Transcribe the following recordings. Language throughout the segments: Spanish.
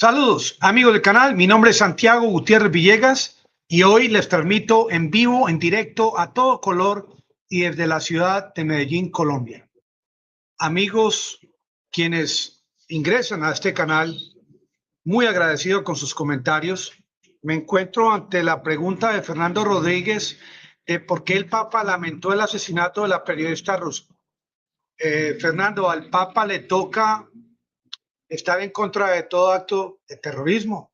Saludos amigos del canal, mi nombre es Santiago Gutiérrez Villegas y hoy les transmito en vivo, en directo, a todo color y desde la ciudad de Medellín, Colombia. Amigos quienes ingresan a este canal, muy agradecido con sus comentarios. Me encuentro ante la pregunta de Fernando Rodríguez de por qué el Papa lamentó el asesinato de la periodista rusa. Fernando, al Papa le toca estar en contra de todo acto de terrorismo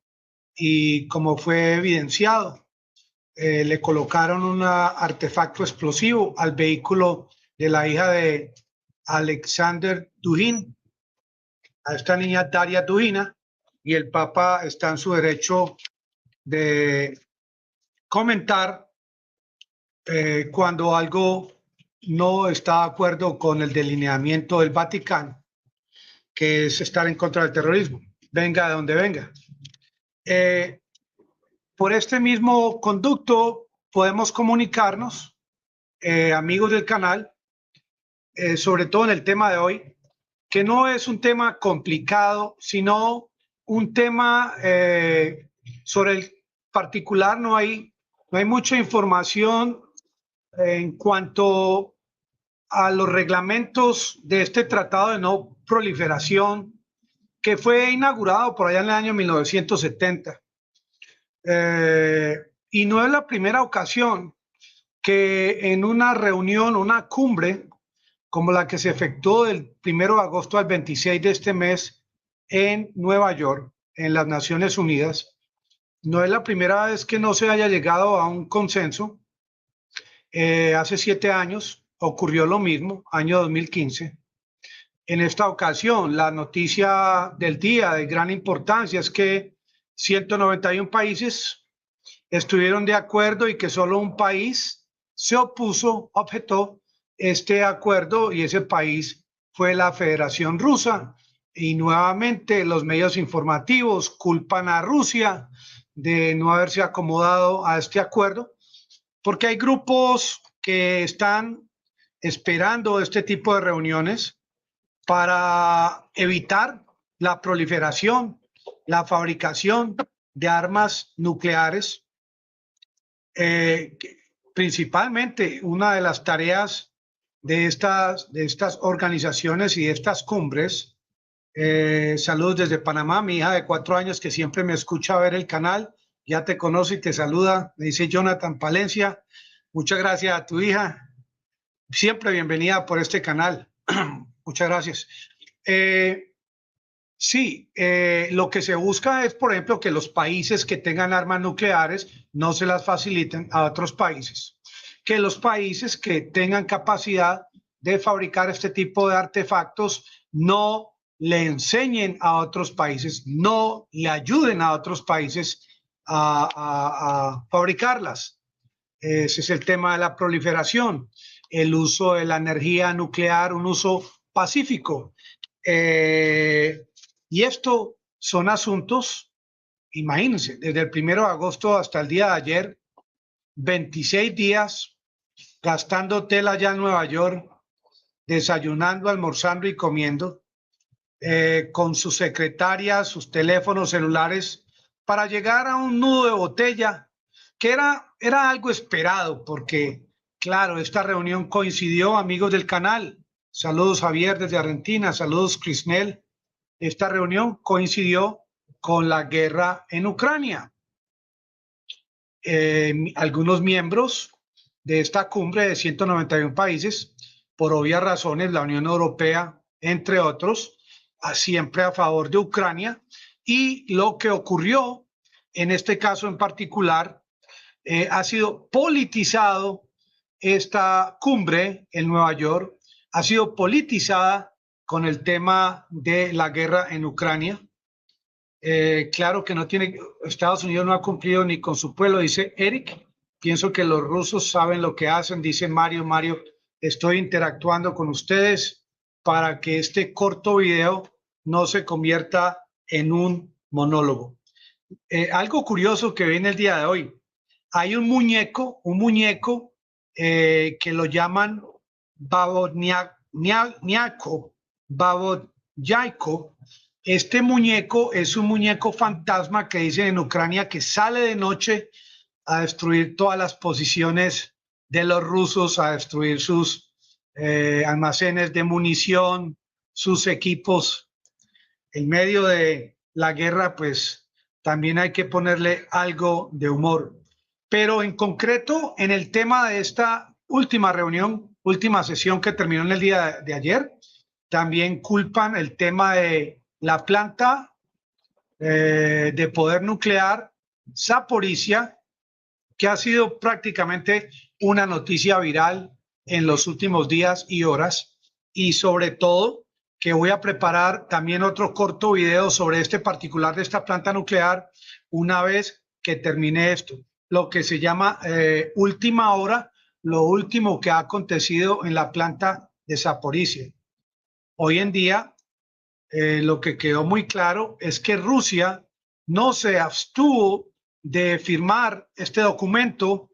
y como fue evidenciado, le colocaron un artefacto explosivo al vehículo de la hija de Alexander Dugin, a esta niña Daria Dugina, y el Papa está en su derecho de comentar cuando algo no está de acuerdo con el delineamiento del Vaticano, que es estar en contra del terrorismo, venga de donde venga. Por este mismo conducto podemos comunicarnos, amigos del canal, sobre todo en el tema de hoy, que no es un tema complicado, sino un tema sobre el particular. No hay mucha información en cuanto a los reglamentos de este tratado de no proliferación que fue inaugurado por allá en el año 1970. Y no es la primera ocasión que en una reunión, una cumbre, como la que se efectuó del 1 de agosto al 26 de este mes en Nueva York, en las Naciones Unidas, no es la primera vez que no se haya llegado a un consenso. Hace 7 años ocurrió lo mismo, año 2015. En esta ocasión, la noticia del día de gran importancia es que 191 países estuvieron de acuerdo y que solo un país se opuso, objetó este acuerdo, y ese país fue la Federación Rusa. Y nuevamente los medios informativos culpan a Rusia de no haberse acomodado a este acuerdo, porque hay grupos que están esperando este tipo de reuniones para evitar la proliferación, la fabricación de armas nucleares. Principalmente una de las tareas de estas organizaciones y de estas cumbres. Saludos desde Panamá, mi hija de 4 años que siempre me escucha ver el canal, ya te conoce y te saluda, me dice Jonathan Palencia. Muchas gracias a tu hija, siempre bienvenida por este canal. Muchas gracias. Sí, lo que se busca es, por ejemplo, que los países que tengan armas nucleares no se las faciliten a otros países, que los países que tengan capacidad de fabricar este tipo de artefactos no le enseñen a otros países, no le ayuden a otros países a fabricarlas. Ese es el tema de la proliferación, el uso de la energía nuclear, un uso pacífico. Y esto son asuntos, imagínense, desde el 1 de agosto hasta el día de ayer, 26 días gastando hotel allá en Nueva York, desayunando, almorzando y comiendo, con sus secretarias, sus teléfonos celulares, para llegar a un nudo de botella, que era algo esperado, porque, claro, esta reunión coincidió, amigos del canal. Saludos Javier desde Argentina, saludos Crisnel. Esta reunión coincidió con la guerra en Ucrania. Algunos miembros de esta cumbre de 191 países, por obvias razones, la Unión Europea, entre otros, siempre a favor de Ucrania. Y lo que ocurrió en este caso en particular, ha sido politizado. Esta cumbre en Nueva York ha sido politizada con el tema de la guerra en Ucrania. Claro que Estados Unidos no ha cumplido ni con su pueblo, dice Eric. Pienso que los rusos saben lo que hacen, dice Mario. Mario, estoy interactuando con ustedes para que este corto video no se convierta en un monólogo. Algo curioso que viene el día de hoy. Hay un muñeco que lo llaman Babodnyako, Este muñeco es un muñeco fantasma que dicen en Ucrania que sale de noche a destruir todas las posiciones de los rusos, a destruir sus almacenes de munición, sus equipos. En medio de la guerra, pues también hay que ponerle algo de humor. Pero en concreto, en el tema de esta última reunión, última sesión que terminó en el día de ayer, también culpan el tema de la planta de poder nuclear Zaporizhia, que ha sido prácticamente una noticia viral en los últimos días y horas, y sobre todo que voy a preparar también otro corto video sobre este particular de esta planta nuclear una vez que termine esto, lo que se llama última hora, lo último que ha acontecido en la planta de Zaporizhia. Hoy en día, lo que quedó muy claro es que Rusia no se abstuvo de firmar este documento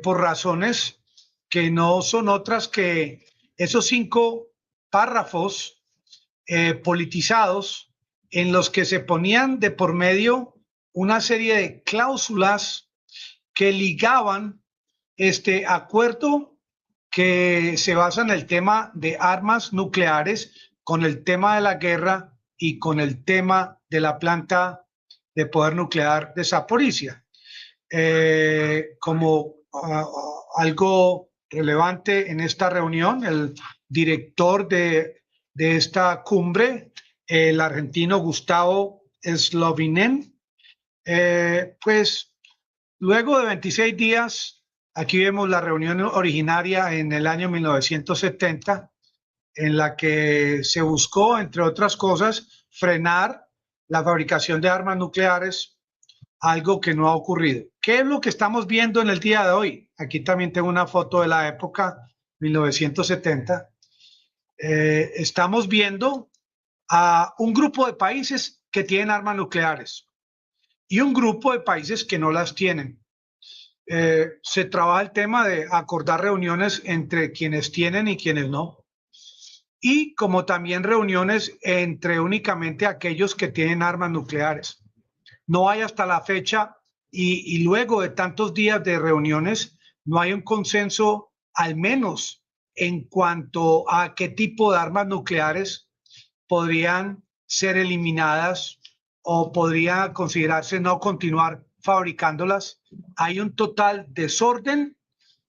por razones que no son otras que esos 5 párrafos politizados en los que se ponían de por medio una serie de cláusulas que ligaban este acuerdo que se basa en el tema de armas nucleares con el tema de la guerra y con el tema de la planta de poder nuclear de Zaporizhia. Como algo relevante en esta reunión, el director de esta cumbre, el argentino Gustavo Slovinen, pues luego de 26 días, aquí vemos la reunión originaria en el año 1970, en la que se buscó, entre otras cosas, frenar la fabricación de armas nucleares, algo que no ha ocurrido. ¿Qué es lo que estamos viendo en el día de hoy? Aquí también tengo una foto de la época 1970. Estamos viendo a un grupo de países que tienen armas nucleares y un grupo de países que no las tienen. Se trabaja el tema de acordar reuniones entre quienes tienen y quienes no. Y como también reuniones entre únicamente aquellos que tienen armas nucleares. No hay hasta la fecha y luego de tantos días de reuniones, no hay un consenso, al menos en cuanto a qué tipo de armas nucleares podrían ser eliminadas o podría considerarse no continuar fabricándolas. Hay un total desorden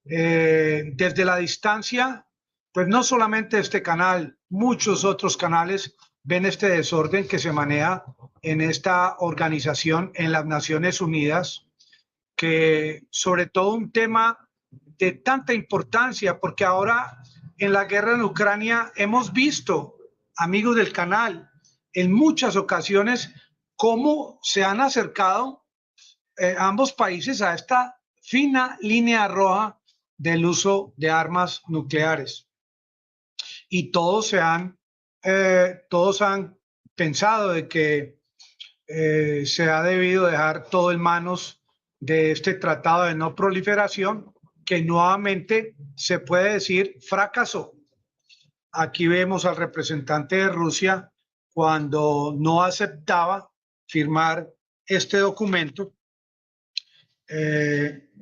desde la distancia. Pues no solamente este canal, muchos otros canales ven este desorden que se maneja en esta organización, en las Naciones Unidas, que sobre todo un tema de tanta importancia, porque ahora en la guerra en Ucrania hemos visto, amigos del canal, en muchas ocasiones cómo se han acercado ambos países a esta fina línea roja del uso de armas nucleares. Y todos han pensado de que se ha debido dejar todo en manos de este tratado de no proliferación, que nuevamente se puede decir fracasó. Aquí vemos al representante de Rusia cuando no aceptaba firmar este documento,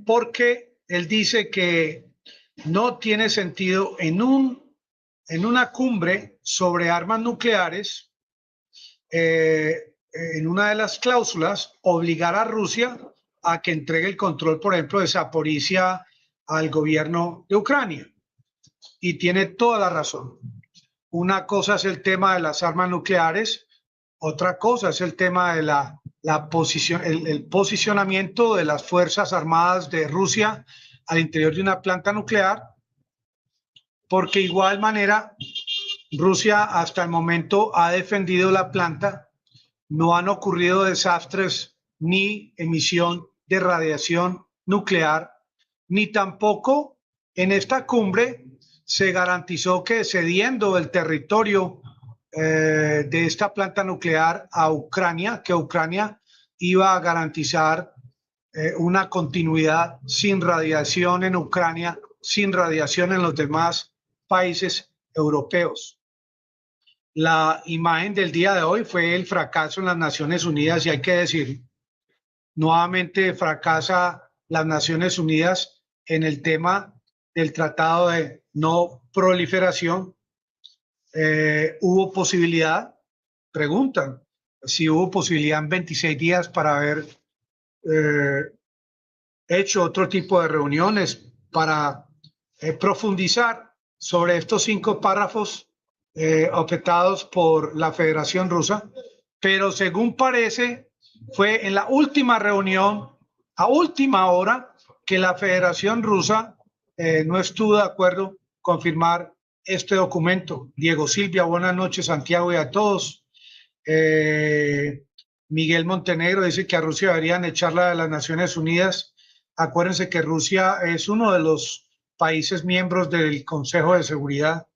porque él dice que no tiene sentido en una cumbre sobre armas nucleares, en una de las cláusulas, obligar a Rusia a que entregue el control, por ejemplo, de Zaporizhia al gobierno de Ucrania. Y tiene toda la razón. Una cosa es el tema de las armas nucleares, otra cosa es el tema de el posicionamiento de las Fuerzas Armadas de Rusia al interior de una planta nuclear, porque igual manera Rusia hasta el momento ha defendido la planta, no han ocurrido desastres ni emisión de radiación nuclear, ni tampoco en esta cumbre se garantizó que cediendo el territorio de esta planta nuclear a Ucrania, que Ucrania iba a garantizar una continuidad sin radiación en Ucrania, sin radiación en los demás países europeos. La imagen del día de hoy fue el fracaso en las Naciones Unidas y hay que decir, nuevamente fracasa las Naciones Unidas en el tema del Tratado de No Proliferación. ¿Hubo posibilidad? Preguntan si hubo posibilidad en 26 días para haber hecho otro tipo de reuniones para profundizar sobre estos 5 párrafos objetados por la Federación Rusa, pero según parece fue en la última reunión a última hora que la Federación Rusa no estuvo de acuerdo con firmar este documento. Diego Silvia, buenas noches, Santiago, y a todos. Miguel Montenegro dice que a Rusia deberían echarla de las Naciones Unidas. Acuérdense que Rusia es uno de los países miembros del Consejo de Seguridad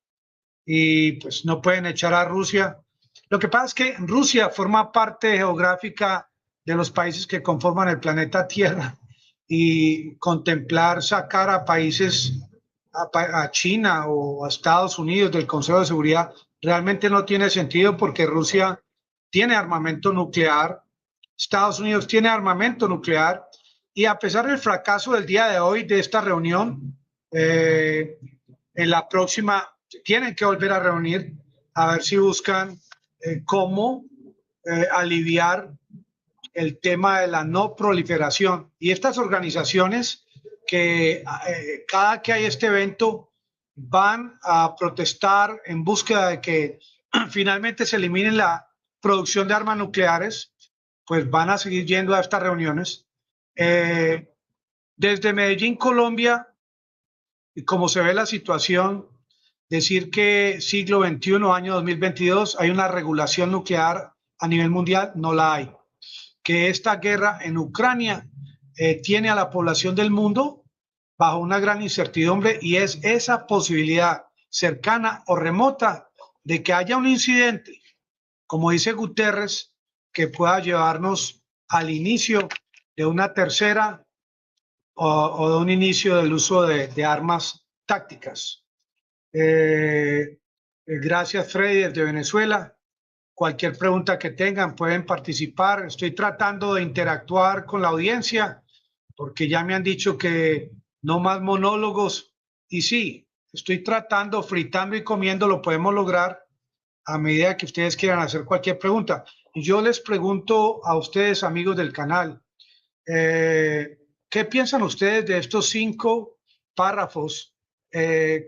y pues no pueden echar a Rusia. Lo que pasa es que Rusia forma parte geográfica de los países que conforman el planeta Tierra y contemplar sacar a países, a China o a Estados Unidos del Consejo de Seguridad realmente no tiene sentido porque Rusia tiene armamento nuclear, Estados Unidos tiene armamento nuclear y a pesar del fracaso del día de hoy de esta reunión, en la próxima tienen que volver a reunir a ver si buscan cómo aliviar el tema de la no proliferación. Y estas organizaciones que cada que hay este evento van a protestar en búsqueda de que finalmente se elimine la producción de armas nucleares, pues van a seguir yendo a estas reuniones. Desde Medellín, Colombia, y como se ve la situación, decir que siglo XXI, año 2022, hay una regulación nuclear a nivel mundial, no la hay. Que esta guerra en Ucrania tiene a la población del mundo bajo una gran incertidumbre y es esa posibilidad cercana o remota de que haya un incidente, como dice Guterres, que pueda llevarnos al inicio de una tercera o de un inicio del uso de armas tácticas. Gracias, Freddy, desde Venezuela. Cualquier pregunta que tengan pueden participar. Estoy tratando de interactuar con la audiencia porque ya me han dicho que no más monólogos. Y sí, estoy tratando, fritando y comiendo, lo podemos lograr a medida que ustedes quieran hacer cualquier pregunta. Y yo les pregunto a ustedes, amigos del canal, ¿qué piensan ustedes de estos 5 párrafos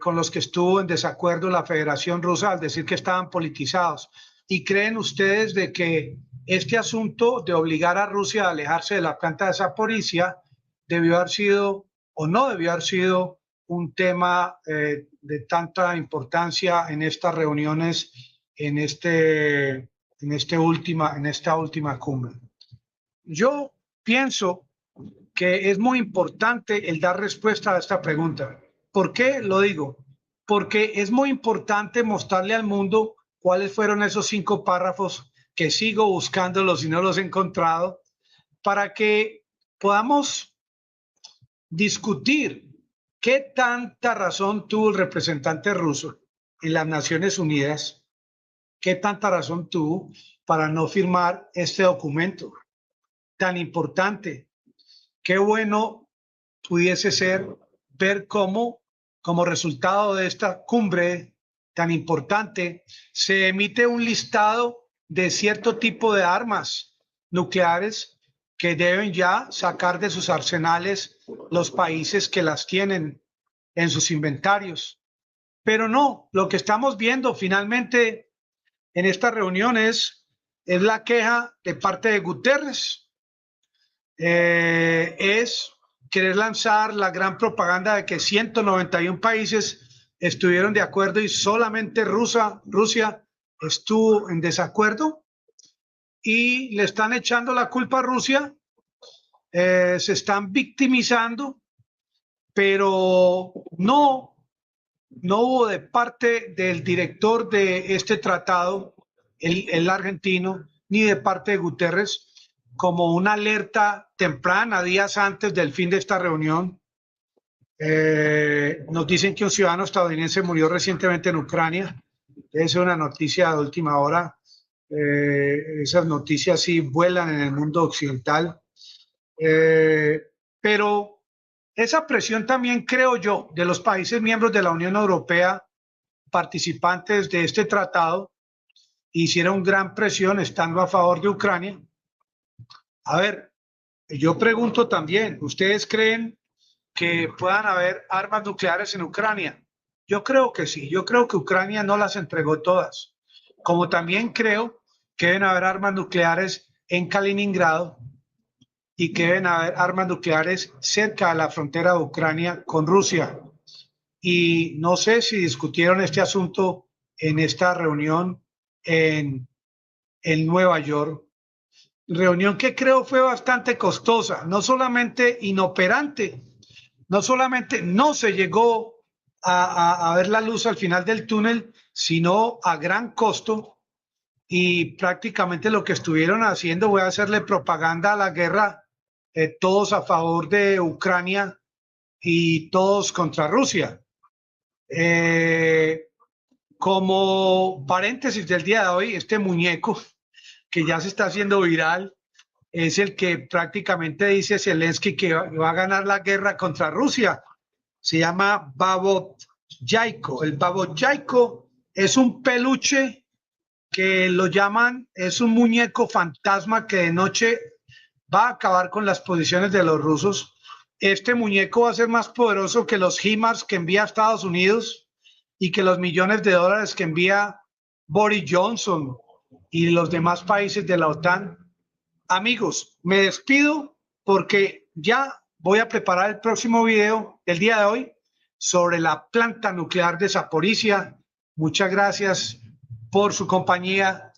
con los que estuvo en desacuerdo la Federación Rusa al decir que estaban politizados? ¿Y creen ustedes de que este asunto de obligar a Rusia a alejarse de la planta de Zaporizhia debió haber sido o no debió haber sido un tema de tanta importancia en estas reuniones, en esta última cumbre? Yo pienso que es muy importante el dar respuesta a esta pregunta. ¿Por qué lo digo? Porque es muy importante mostrarle al mundo cuáles fueron esos 5 párrafos que sigo buscándolos y no los he encontrado, para que podamos discutir qué tanta razón tuvo el representante ruso en las Naciones Unidas, qué tanta razón tuvo para no firmar este documento tan importante. Qué bueno pudiese ser ver cómo, como resultado de esta cumbre tan importante, se emite un listado de cierto tipo de armas nucleares que deben ya sacar de sus arsenales los países que las tienen en sus inventarios. Pero no, lo que estamos viendo finalmente en esta reunión es la queja de parte de Guterres. Es querer lanzar la gran propaganda de que 191 países estuvieron de acuerdo y solamente Rusia estuvo en desacuerdo y le están echando la culpa a Rusia, se están victimizando, pero no hubo de parte del director de este tratado, el argentino, ni de parte de Guterres, como una alerta temprana, días antes del fin de esta reunión. Nos dicen que un ciudadano estadounidense murió recientemente en Ucrania. Es una noticia de última hora. Esas noticias sí vuelan en el mundo occidental. Pero esa presión también, creo yo, de los países miembros de la Unión Europea, participantes de este tratado, hicieron gran presión estando a favor de Ucrania. A ver, yo pregunto también, ¿ustedes creen que puedan haber armas nucleares en Ucrania? Yo creo que sí, yo creo que Ucrania no las entregó todas, como también creo que deben haber armas nucleares en Kaliningrado y que deben haber armas nucleares cerca de la frontera de Ucrania con Rusia. Y no sé si discutieron este asunto en esta reunión en Nueva York, reunión que creo fue bastante costosa, no solamente inoperante, no solamente no se llegó a ver la luz al final del túnel, sino a gran costo. Y prácticamente lo que estuvieron haciendo fue hacerle propaganda a la guerra, todos a favor de Ucrania y todos contra Rusia. Como paréntesis del día de hoy, este muñeco que ya se está haciendo viral es el que prácticamente dice Zelensky que va a ganar la guerra contra Rusia. Se llama Babot Yaiko. El Babot Yaiko es un peluche que lo llaman, es un muñeco fantasma que de noche va a acabar con las posiciones de los rusos. Este muñeco va a ser más poderoso que los HIMARS que envía a Estados Unidos y que los millones de dólares que envía Boris Johnson y los demás países de la OTAN. Amigos, me despido porque ya voy a preparar el próximo video del día de hoy sobre la planta nuclear de Zaporizhia. Muchas gracias por su compañía